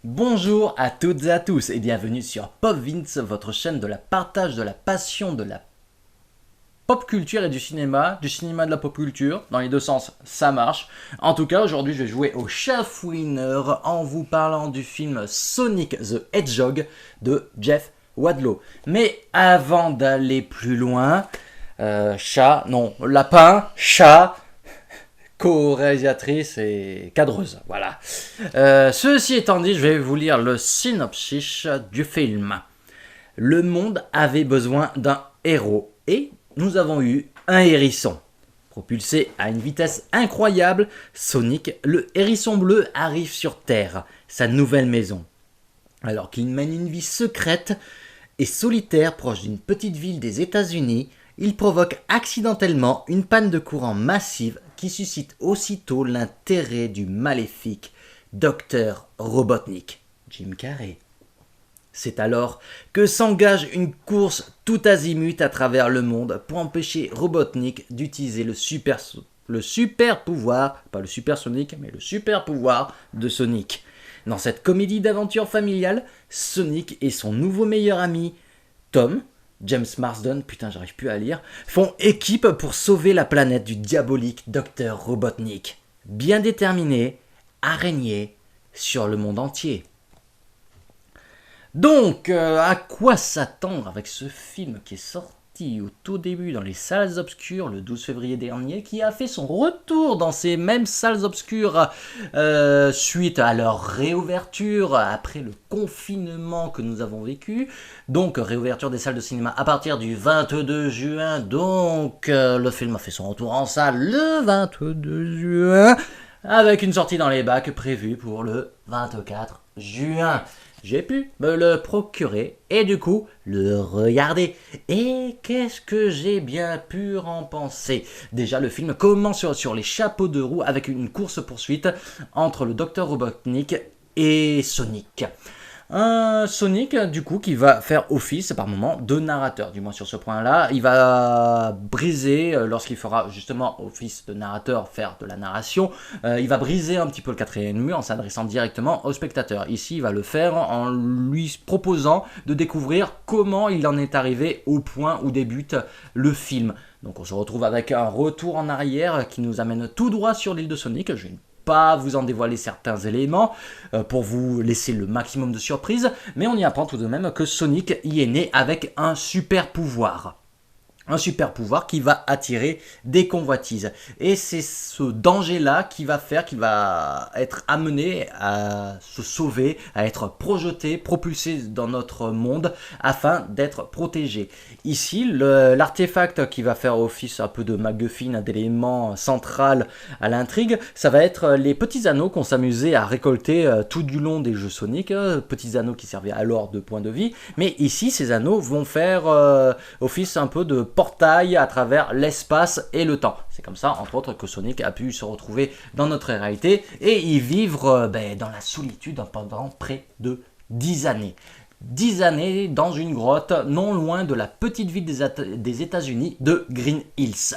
Bonjour à toutes et à tous et bienvenue sur Pop Vince, votre chaîne de la partage de la passion de la pop culture et du cinéma de la pop culture. Dans les deux sens, ça marche. En tout cas, aujourd'hui, je vais jouer au Winner en vous parlant du film Sonic the Hedgehog de Jeff Wadlow. Mais avant d'aller plus loin, lapin, chat, co-réalisatrice et cadreuse, voilà. Ceci étant dit, je vais vous lire le synopsis du film. Le monde avait besoin d'un héros et nous avons eu un hérisson. Propulsé à une vitesse incroyable, Sonic, le hérisson bleu, arrive sur Terre, sa nouvelle maison. Alors qu'il mène une vie secrète et solitaire proche d'une petite ville des États-Unis, il provoque accidentellement une panne de courant massive qui suscite aussitôt l'intérêt du maléfique Dr Robotnik, Jim Carrey. C'est alors que s'engage une course tout azimut à travers le monde pour empêcher Robotnik d'utiliser le super pouvoir, pas le super Sonic, mais le super pouvoir de Sonic. Dans cette comédie d'aventure familiale, Sonic et son nouveau meilleur ami, Tom, James Marsden, putain j'arrive plus à lire, font équipe pour sauver la planète du diabolique Dr Robotnik, bien déterminé à régner sur le monde entier. Donc, à quoi s'attendre avec ce film qui est sorti au tout début dans les salles obscures le 12 février dernier, qui a fait son retour dans ces mêmes salles obscures suite à leur réouverture après le confinement que nous avons vécu. Donc, réouverture des salles de cinéma à partir du 22 juin. Donc, le film a fait son retour en salle le 22 juin, avec une sortie dans les bacs prévue pour le 24 juin. J'ai pu me le procurer et du coup le regarder. Et qu'est-ce que j'ai bien pu en penser? Déjà, le film commence sur les chapeaux de roue avec une course-poursuite entre le Dr Robotnik et Sonic. Un Sonic, du coup, qui va faire office par moment de narrateur, du moins sur ce point-là. Il va briser, lorsqu'il fera justement office de narrateur, faire de la narration, il va briser un petit peu le quatrième mur en s'adressant directement au spectateur. Ici, il va le faire en lui proposant de découvrir comment il en est arrivé au point où débute le film. Donc on se retrouve avec un retour en arrière qui nous amène tout droit sur l'île de Sonic. Je vais pas vous en dévoiler certains éléments pour vous laisser le maximum de surprise, mais on y apprend tout de même que Sonic y est né avec un super pouvoir. Un super pouvoir qui va attirer des convoitises. Et c'est ce danger-là qui va faire qu'il va être amené à se sauver, à être projeté, propulsé dans notre monde afin d'être protégé. Ici, l'artefact qui va faire office un peu de MacGuffin, d'élément central à l'intrigue, ça va être les petits anneaux qu'on s'amusait à récolter tout du long des jeux Sonic. Petits anneaux qui servaient alors de point de vie. Mais ici, ces anneaux vont faire office un peu de portail à travers l'espace et le temps. C'est comme ça, entre autres, que Sonic a pu se retrouver dans notre réalité et y vivre dans la solitude pendant près de 10 années. 10 années dans une grotte non loin de la petite ville des États-Unis de Green Hills.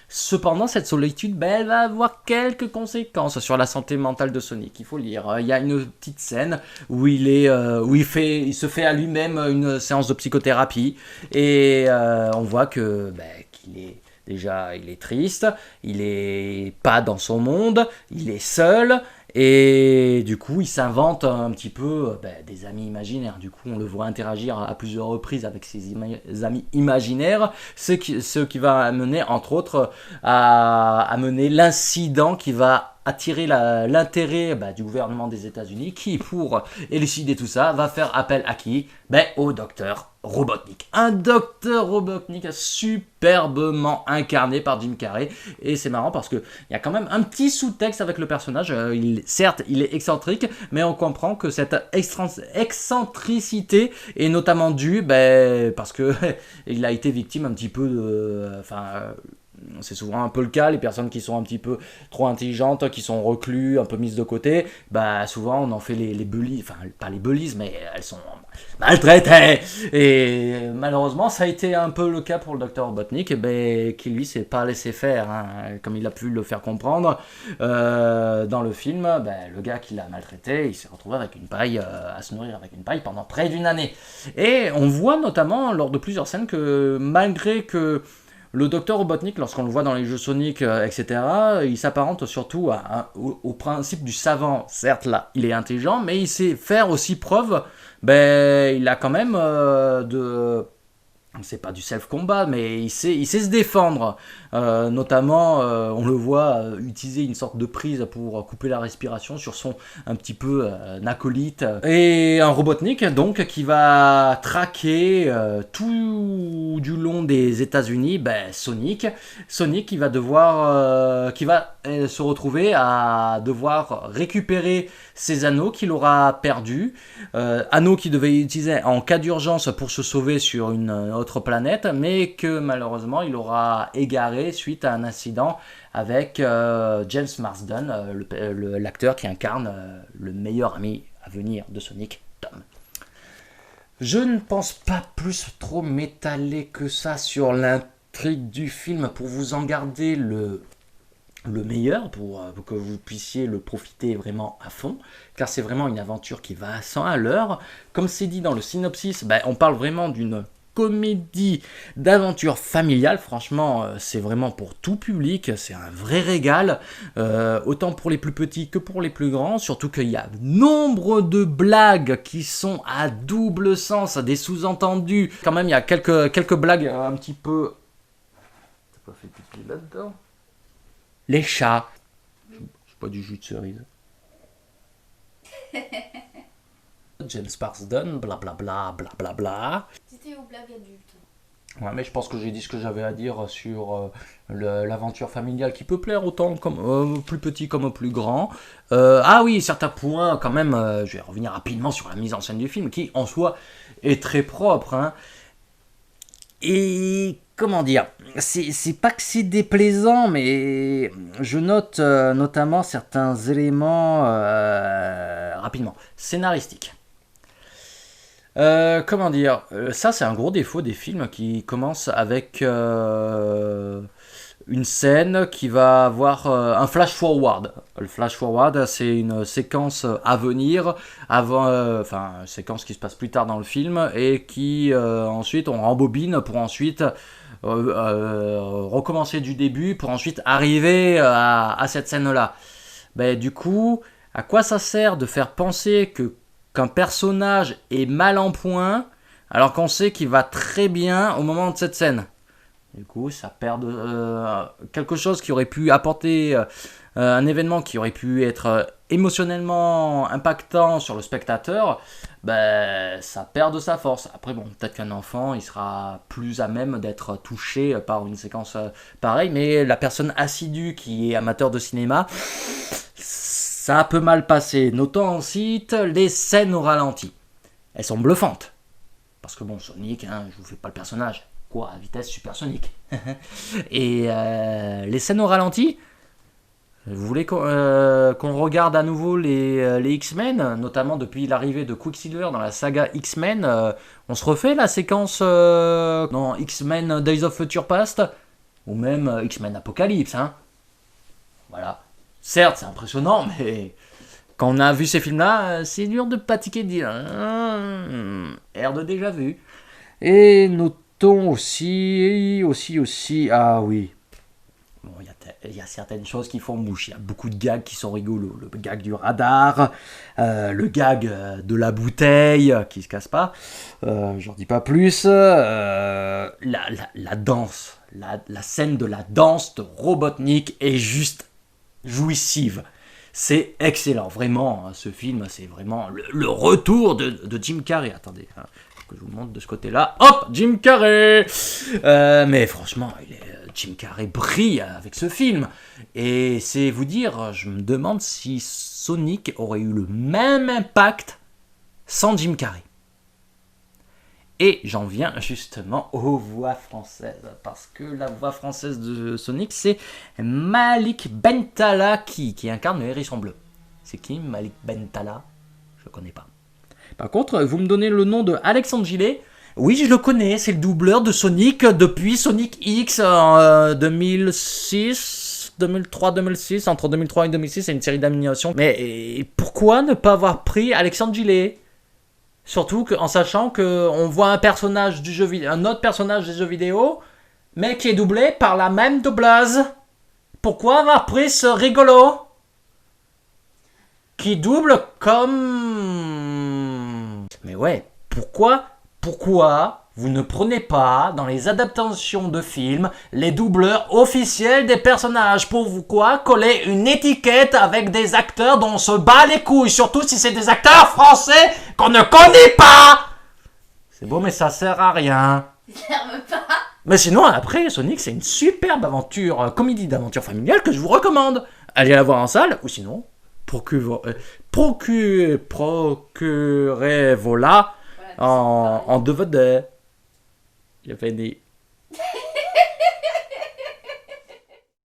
Cependant, cette solitude, elle va avoir quelques conséquences sur la santé mentale de Sonic. Il faut le dire. Il y a une petite scène où il se fait à lui-même une séance de psychothérapie et on voit que qu'il est déjà, il est triste, il est pas dans son monde, il est seul. Et du coup, il s'invente un petit peu des amis imaginaires. Du coup, on le voit interagir à plusieurs reprises avec ses amis imaginaires, ce qui va amener, entre autres, à amener l'incident qui va attirer l'intérêt du gouvernement des États-Unis qui, pour élucider tout ça, va faire appel à qui? Au docteur Robotnik. Un docteur Robotnik superbement incarné par Jim Carrey. Et c'est marrant parce qu'il y a quand même un petit sous-texte avec le personnage. Certes, il est excentrique, mais on comprend que cette excentricité est notamment due parce que il a été victime un petit peu de... c'est souvent un peu le cas, les personnes qui sont un petit peu trop intelligentes, qui sont reclus, un peu mises de côté, bah souvent on en fait les bullies, enfin pas les bullies, mais elles sont maltraitées. Et malheureusement, ça a été un peu le cas pour le docteur Robotnik, et ben, qui lui s'est pas laissé faire, hein, comme il a pu le faire comprendre. Dans le film, ben, le gars qui l'a maltraité, il s'est retrouvé avec une paille, à se nourrir avec une paille pendant près d'une année. Et on voit notamment lors de plusieurs scènes que malgré que le docteur Robotnik, lorsqu'on le voit dans les jeux Sonic, etc., il s'apparente surtout au principe du savant. Certes, là, il est intelligent, mais il sait faire aussi preuve. Ben, il a quand même c'est pas du self-combat, mais il sait se défendre. Notamment, on le voit utiliser une sorte de prise pour couper la respiration sur son un petit peu acolyte. Et un Robotnik, donc, qui va traquer tout du long des États-Unis, ben, Sonic. Sonic qui va se retrouver à devoir récupérer ses anneaux qu'il aura perdus. Anneaux qu'il devait utiliser en cas d'urgence pour se sauver sur une autre planète, mais que malheureusement il aura égaré suite à un incident avec James Marsden, l'acteur qui incarne le meilleur ami à venir de Sonic, Tom. Je ne pense pas plus trop m'étaler que ça sur l'intrigue du film pour vous en garder le meilleur, pour que vous puissiez le profiter vraiment à fond, car c'est vraiment une aventure qui va à 100 à l'heure. Comme c'est dit dans le synopsis, ben, on parle vraiment d'une comédie d'aventure familiale. Franchement, c'est vraiment pour tout public, c'est un vrai régal, autant pour les plus petits que pour les plus grands, surtout qu'il y a nombre de blagues qui sont à double sens, des sous-entendus. Quand même, il y a quelques blagues un petit peu... T'as pas fait pipi là-dedans ? Les chats. C'est pas du jus de cerise. James Marsden, blablabla, blablabla. C'était aux blagues adultes. Ouais, mais je pense que j'ai dit ce que j'avais à dire sur l'aventure familiale qui peut plaire autant comme aux plus petits comme aux plus grands. Ah oui, certains points quand même, je vais revenir rapidement sur la mise en scène du film qui en soi est très propre. Hein. Et comment dire, c'est pas que c'est déplaisant, mais je note notamment certains éléments rapidement scénaristiques. Comment dire, ça c'est un gros défaut des films qui commencent avec une scène qui va avoir un flash forward. Le flash forward, c'est une séquence à venir, enfin une séquence qui se passe plus tard dans le film et qui ensuite on rembobine pour ensuite recommencer du début pour ensuite arriver à cette scène-là. Ben, du coup, à quoi ça sert de faire penser qu'un personnage est mal en point alors qu'on sait qu'il va très bien au moment de cette scène? Du coup, ça perd quelque chose qui aurait pu apporter un événement qui aurait pu être émotionnellement impactant sur le spectateur, ben, ça perd de sa force. Après, bon, peut-être qu'un enfant, il sera plus à même d'être touché par une séquence pareille, mais la personne assidue qui est amateur de cinéma, ça a peu mal passé. Notons ensuite les scènes au ralenti. Elles sont bluffantes. Parce que bon, Sonic, hein, je vous fais pas le personnage. Quoi, à vitesse supersonique. Et les scènes au ralenti, vous voulez qu'on regarde à nouveau les X-Men, notamment depuis l'arrivée de Quicksilver dans la saga X-Men, on se refait la séquence dans X-Men Days of Future Past, ou même X-Men Apocalypse. Hein. Voilà. Certes, c'est impressionnant, mais quand on a vu ces films-là, c'est dur de pratiquer de dire air de déjà vu. Et notons aussi, ah oui. Bon, il y a certaines choses qui font mouche. Il y a beaucoup de gags qui sont rigolos. Le gag du radar, le gag de la bouteille qui se casse pas. J'en dis pas plus. La danse, la scène de la danse de Robotnik est juste jouissive. C'est excellent, vraiment. Ce film, c'est vraiment le retour de Jim Carrey. Attendez, hein, que je vous montre de ce côté-là. Hop, Jim Carrey. Mais franchement, Jim Carrey brille avec ce film. Et c'est vous dire, je me demande si Sonic aurait eu le même impact sans Jim Carrey. Et j'en viens justement aux voix françaises, parce que la voix française de Sonic, c'est Malik Bentala qui incarne le hérisson bleu. C'est qui Malik Bentala? Je connais pas. Par contre, vous me donnez le nom de Alexandre Gillet. Oui, je le connais, c'est le doubleur de Sonic depuis Sonic X en 2006, 2003-2006, entre 2003 et 2006, c'est une série d'animation. Mais pourquoi ne pas avoir pris Alexandre Gillet? Surtout en sachant qu'on voit un personnage du jeu vidéo, un autre personnage des jeux vidéo, mais qui est doublé par la même doubleuse. Pourquoi avoir pris ce rigolo qui double comme... Mais ouais, pourquoi vous ne prenez pas, dans les adaptations de films, les doubleurs officiels des personnages? Pourquoi coller une étiquette avec des acteurs dont on se bat les couilles, surtout si c'est des acteurs français qu'on ne connaît pas? C'est beau, mais ça sert à rien. Mais sinon, après, Sonic, c'est une superbe aventure, comédie d'aventure familiale que je vous recommande. Allez la voir en salle, ou sinon, procurez-vous-la en DVD. Il y avait des